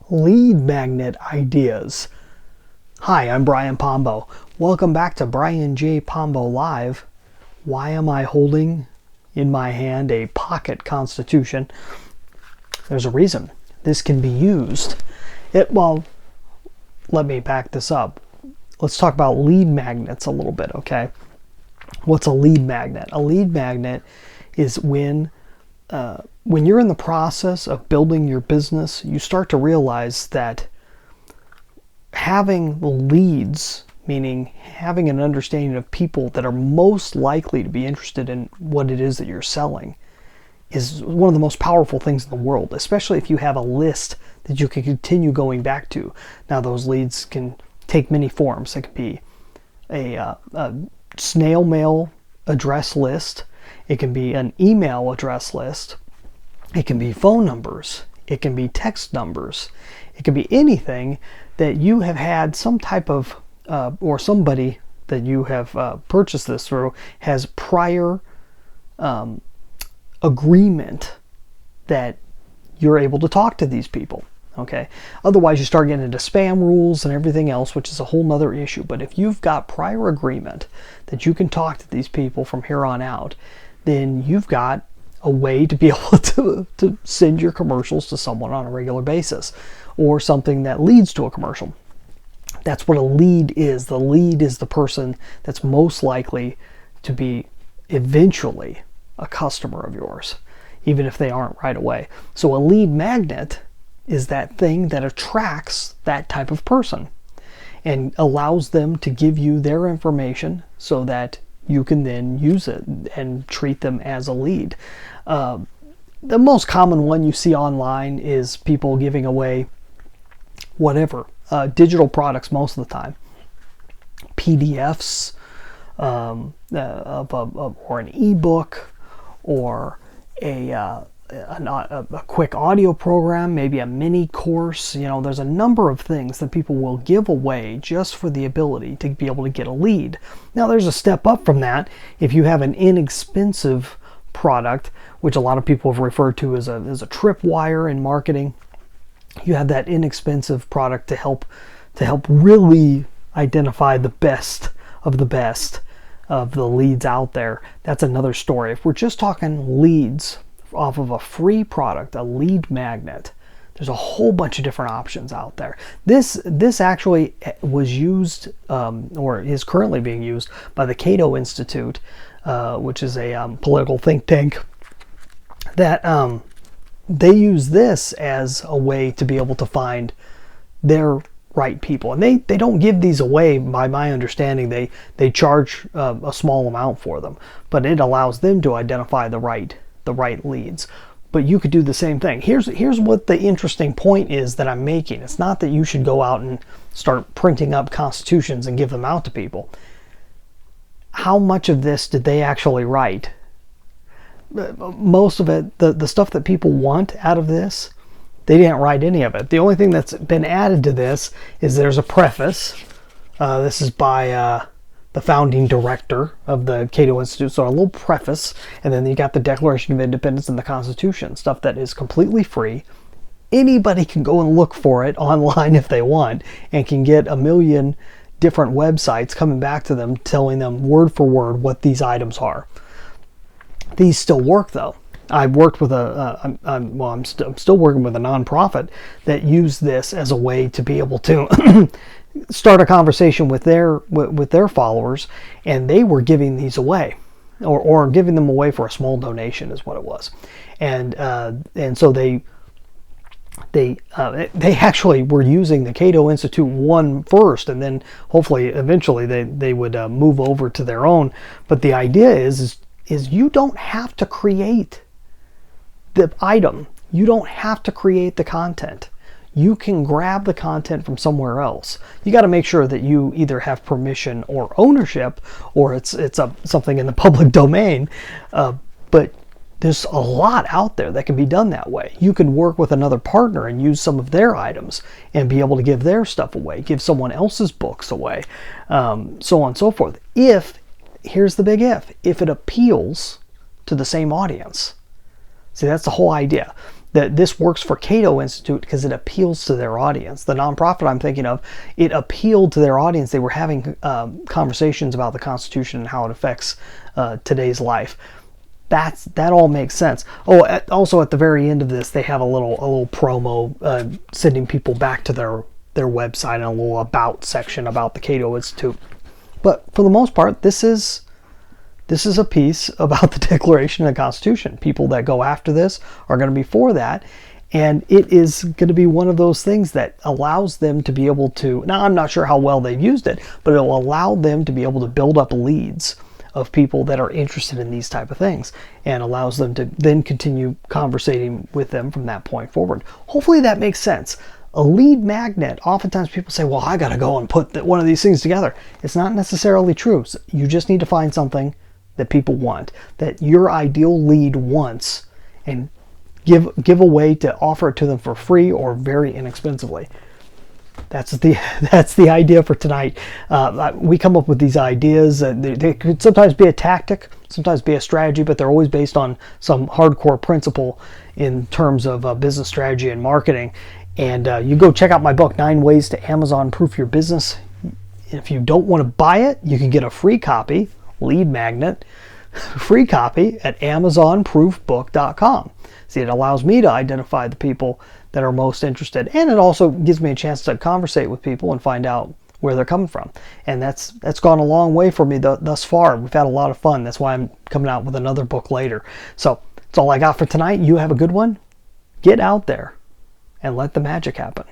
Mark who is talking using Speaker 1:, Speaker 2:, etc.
Speaker 1: lead magnet ideas. Hi, I'm Brian Pombo. Welcome back to Brian J. Pombo Live. Why am I holding in my hand a pocket constitution? There's a reason. This can be used. Let me back this up. Let's talk about lead magnets a little bit, okay? What's a lead magnet? A lead magnet is when you're in the process of building your business, you start to realize that having leads, meaning having an understanding of people that are most likely to be interested in what it is that you're selling, is one of the most powerful things in the world, especially if you have a list that you can continue going back to. Now, those leads can take many forms. It could be a snail mail address list. It can be an email address list. It can be phone numbers. It can be text numbers. It can be anything that you have had some type of, or somebody that you have purchased this through has prior agreement that you're able to talk to these people. Okay. Otherwise, you start getting into spam rules and everything else, which is a whole nother issue. But if you've got prior agreement that you can talk to these people from here on out, then you've got a way to be able to send your commercials to someone on a regular basis, or something that leads to a commercial. That's what a lead is. The lead is the person that's most likely to be eventually a customer of yours, even if they aren't right away. So a lead magnet is that thing that attracts that type of person and allows them to give you their information so that you can then use it and treat them as a lead. The most common one you see online is people giving away whatever, digital products most of the time, PDFs or an ebook, or a quick audio program, maybe a mini course. You know, there's a number of things that people will give away just for the ability to be able to get a lead. Now, there's a step up from that. If you have an inexpensive product, which a lot of people have referred to as a tripwire in marketing, you have that inexpensive product to help really identify the best of the leads out there. That's another story. If we're just talking leads off of a free product, a lead magnet, there's a whole bunch of different options out there. This actually was used, or is currently being used by the Cato Institute, which is a political think tank, that they use this as a way to be able to find their right people. And they don't give these away, by my understanding. They charge a small amount for them, but it allows them to identify the right leads. But you could do the same thing. Here's what the interesting point is that I'm making. It's not that you should go out and start printing up constitutions and give them out to people. How much of this did they actually write? Most of it, the stuff that people want out of this, they didn't write any of it. The only thing that's been added to this is there's a preface. This is by the founding director of the Cato Institute, so a little preface, and then you got the Declaration of Independence and the Constitution, stuff that is completely free. Anybody can go and look for it online if they want, and can get a million different websites coming back to them telling them word for word what these items are. These still work, though. I worked with I'm still working with a nonprofit that used this as a way to be able to start a conversation with their followers, and they were giving these away, or giving them away for a small donation is what it was, and so they actually were using the Cato Institute one first, and then hopefully eventually they would move over to their own. But the idea is you don't have to create the item. You don't have to create the content. You can grab the content from somewhere else. You got to make sure that you either have permission or ownership, or it's something in the public domain. But there's a lot out there that can be done that way. You can work with another partner and use some of their items and be able to give their stuff away, give someone else's books away, so on and so forth. Here's the big if it appeals to the same audience. See, that's the whole idea. that this works for Cato Institute because it appeals to their audience. The nonprofit I'm thinking of, it appealed to their audience. They were having conversations about the Constitution and how it affects today's life. That all makes sense. Oh, also at the very end of this, they have a little promo sending people back to their website and a little about section about the Cato Institute. But for the most part, this is a piece about the Declaration of the Constitution. People that go after this are going to be for that, and it is going to be one of those things that allows them to be able to, now I'm not sure how well they've used it, but it will allow them to be able to build up leads of people that are interested in these type of things, and allows them to then continue conversating with them from that point forward. Hopefully that makes sense. A lead magnet, oftentimes people say, well, I got to go and put one of these things together. It's not necessarily true. You just need to find something that people want, that your ideal lead wants, and give away to offer it to them for free or very inexpensively. That's the idea for tonight. We come up with these ideas. They could sometimes be a tactic, sometimes be a strategy, but they're always based on some hardcore principle in terms of business strategy and marketing. And you go check out my book, 9 Ways to Amazon Proof Your Business. If you don't want to buy it, you can get a free copy, lead magnet, free copy at amazonproofbook.com. See, it allows me to identify the people that are most interested, and it also gives me a chance to conversate with people and find out where they're coming from. And that's gone a long way for me thus far. We've had a lot of fun. That's why I'm coming out with another book later. So that's all I got for tonight. You have a good one. Get out there and let the magic happen.